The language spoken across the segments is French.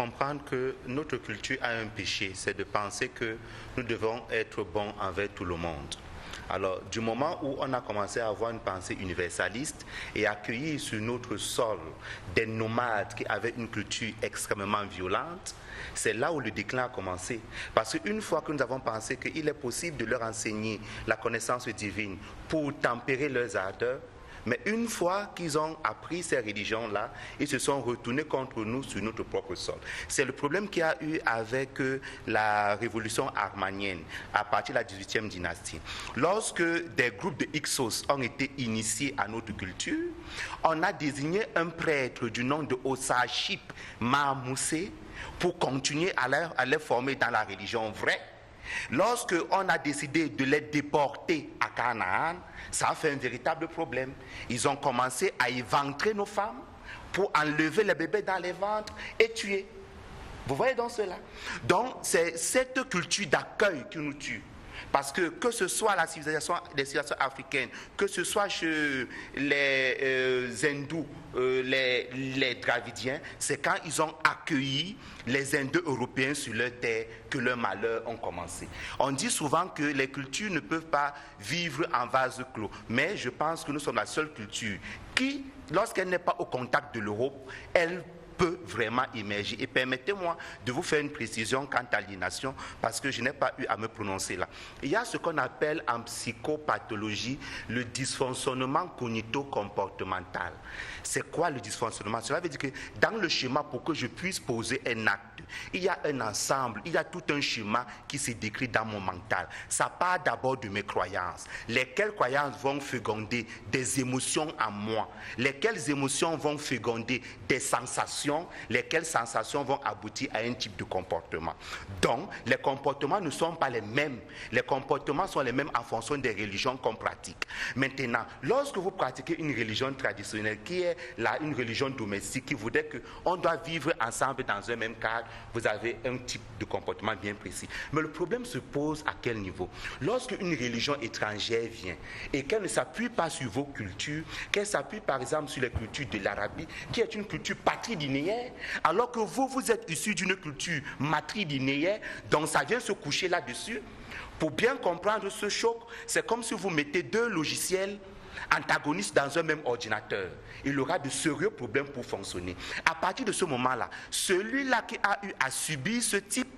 comprendre que notre culture a un péché, c'est de penser que nous devons être bons envers tout le monde. Alors, du moment où on a commencé à avoir une pensée universaliste et accueillir sur notre sol des nomades qui avaient une culture extrêmement violente, c'est là où le déclin a commencé. Parce qu'une fois que nous avons pensé qu'il est possible de leur enseigner la connaissance divine pour tempérer leurs ardeurs, mais une fois qu'ils ont appris ces religions-là, ils se sont retournés contre nous sur notre propre sol. C'est le problème qu'il y a eu avec la révolution armanienne à partir de la 18e dynastie. Lorsque des groupes de Hyksos ont été initiés à notre culture, on a désigné un prêtre du nom de Osaship Mahmoussé pour continuer à les former dans la religion vraie. Lorsque on a décidé de les déporter à Canaan, ça a fait un véritable problème. Ils ont commencé à éventrer nos femmes pour enlever les bébés dans les ventres et tuer. Vous voyez donc cela? Donc c'est cette culture d'accueil qui nous tue. Parce que ce soit les civilisations africaines, que ce soit chez les hindous, les dravidiens, c'est quand ils ont accueilli les Indo-Européens sur leur terre que leurs malheurs ont commencé. On dit souvent que les cultures ne peuvent pas vivre en vase clos, mais je pense que nous sommes la seule culture qui, lorsqu'elle n'est pas au contact de l'Europe, elle peut vraiment émerger. Et permettez-moi de vous faire une précision quant à l'aliénation, parce que je n'ai pas eu à me prononcer là. Il y a ce qu'on appelle en psychopathologie le dysfonctionnement cognito-comportemental. C'est quoi le dysfonctionnement? Cela veut dire que dans le schéma, pour que je puisse poser un acte, il y a un ensemble, il y a tout un schéma qui se décrit dans mon mental. Ça part d'abord de mes croyances. Lesquelles croyances vont féconder des émotions en moi? Lesquelles émotions vont féconder des sensations? Lesquelles sensations vont aboutir à un type de comportement? Donc, les comportements ne sont pas les mêmes. Les comportements sont les mêmes en fonction des religions qu'on pratique. Maintenant, lorsque vous pratiquez une religion traditionnelle qui est une religion domestique qui voudrait qu'on doit vivre ensemble dans un même cadre, vous avez un type de comportement bien précis. Mais le problème se pose à quel niveau? Lorsque une religion étrangère vient et qu'elle ne s'appuie pas sur vos cultures, qu'elle s'appuie par exemple sur les cultures de l'Arabie, qui est une culture patrilinéaire, alors que vous êtes issu d'une culture matrilinéaire, donc ça vient se coucher là-dessus. Pour bien comprendre ce choc, c'est comme si vous mettez deux logiciels antagonistes dans un même ordinateur. Il aura de sérieux problèmes pour fonctionner. À partir de ce moment-là, celui-là qui a eu à subir ce type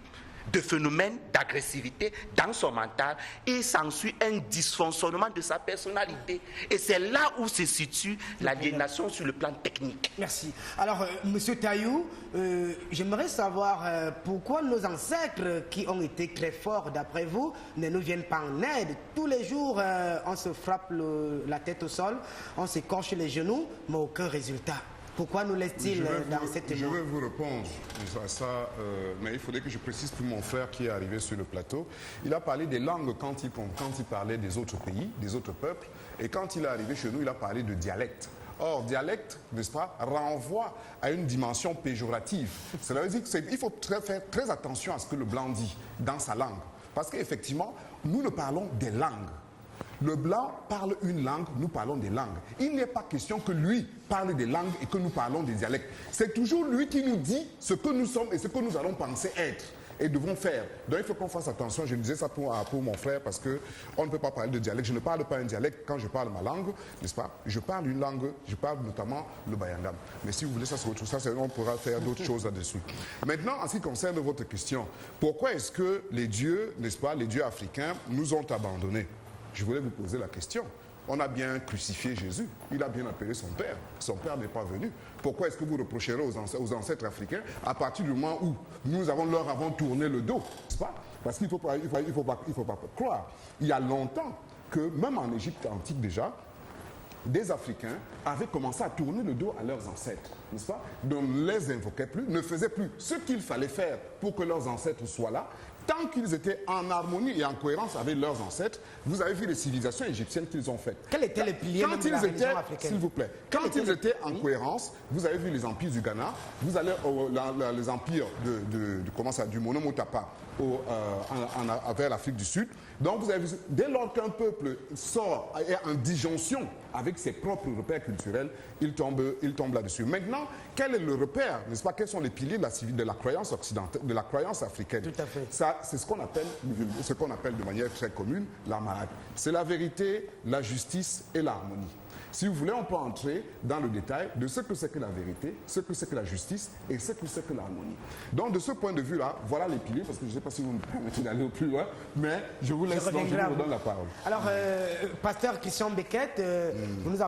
de phénomène d'agressivité dans son mental, il s'ensuit un dysfonctionnement de sa personnalité. Et c'est là où se situe l'aliénation sur le plan technique. Merci. Alors, Monsieur Taillou, j'aimerais savoir pourquoi nos ancêtres, qui ont été très forts d'après vous, ne nous viennent pas en aide. Tous les jours, on se frappe la tête au sol, on s'écorche les genoux, mais aucun résultat. Pourquoi nous laisse-t-il dans cette émotion? Je vais vous répondre à ça, mais il faudrait que je précise pour mon frère qui est arrivé sur le plateau. Il a parlé des langues quand il parlait des autres pays, des autres peuples, et quand il est arrivé chez nous, il a parlé de dialecte. Or, dialecte, n'est-ce pas, renvoie à une dimension péjorative. Cela veut dire qu'il faut faire très attention à ce que le blanc dit dans sa langue. Parce qu'effectivement, nous ne parlons des langues. Le blanc parle une langue, nous parlons des langues. Il n'est pas question que lui parle des langues et que nous parlons des dialectes. C'est toujours lui qui nous dit ce que nous sommes et ce que nous allons penser être et devons faire. Donc il faut qu'on fasse attention. Je disais ça pour mon frère parce qu'on ne peut pas parler de dialecte. Je ne parle pas un dialecte quand je parle ma langue, n'est-ce pas? Je parle une langue, je parle notamment le bayangam. Mais si vous voulez, ça c'est autre chose. On pourra faire d'autres choses là-dessus. Maintenant, en ce qui concerne votre question, pourquoi est-ce que les dieux, n'est-ce pas, les dieux africains nous ont abandonnés? Je voulais vous poser la question. On a bien crucifié Jésus. Il a bien appelé son Père. Son Père n'est pas venu. Pourquoi est-ce que vous reprocherez aux ancêtres africains à partir du moment où nous leur avons tourné le dos, n'est-ce pas? Parce qu'il ne faut pas croire. Il y a longtemps que, même en Égypte antique déjà, des Africains avaient commencé à tourner le dos à leurs ancêtres, n'est-ce pas? Donc ne les invoquaient plus, ne faisaient plus ce qu'il fallait faire pour que leurs ancêtres soient là, Tant qu'ils étaient en harmonie et en cohérence avec leurs ancêtres, vous avez vu les civilisations égyptiennes qu'ils ont faites. Quels étaient les piliers même de la religion africaine? S'il vous plaît, quand ils étaient en cohérence, vous avez vu les empires du Ghana, vous allez les empires du Monomotapa vers l'Afrique du Sud. Donc vous avez vu, dès lors qu'un peuple sort et est en disjonction avec ses propres repères culturels, il tombe là-dessus. Maintenant, quel est le repère, n'est-ce pas? Quels sont les piliers de la croyance occidentale, de la croyance africaine? Tout à fait. Ça, c'est ce qu'on appelle de manière très commune la marade. C'est la vérité, la justice et l'harmonie. Si vous voulez, on peut entrer dans le détail de ce que c'est que la vérité, ce que c'est que la justice et ce que c'est que l'harmonie. Donc, de ce point de vue-là, voilà les piliers, parce que je ne sais pas si vous me permettez d'aller au plus loin, mais je vous laisse, donc je vous redonne la parole. Alors, pasteur Christian Beckett, vous nous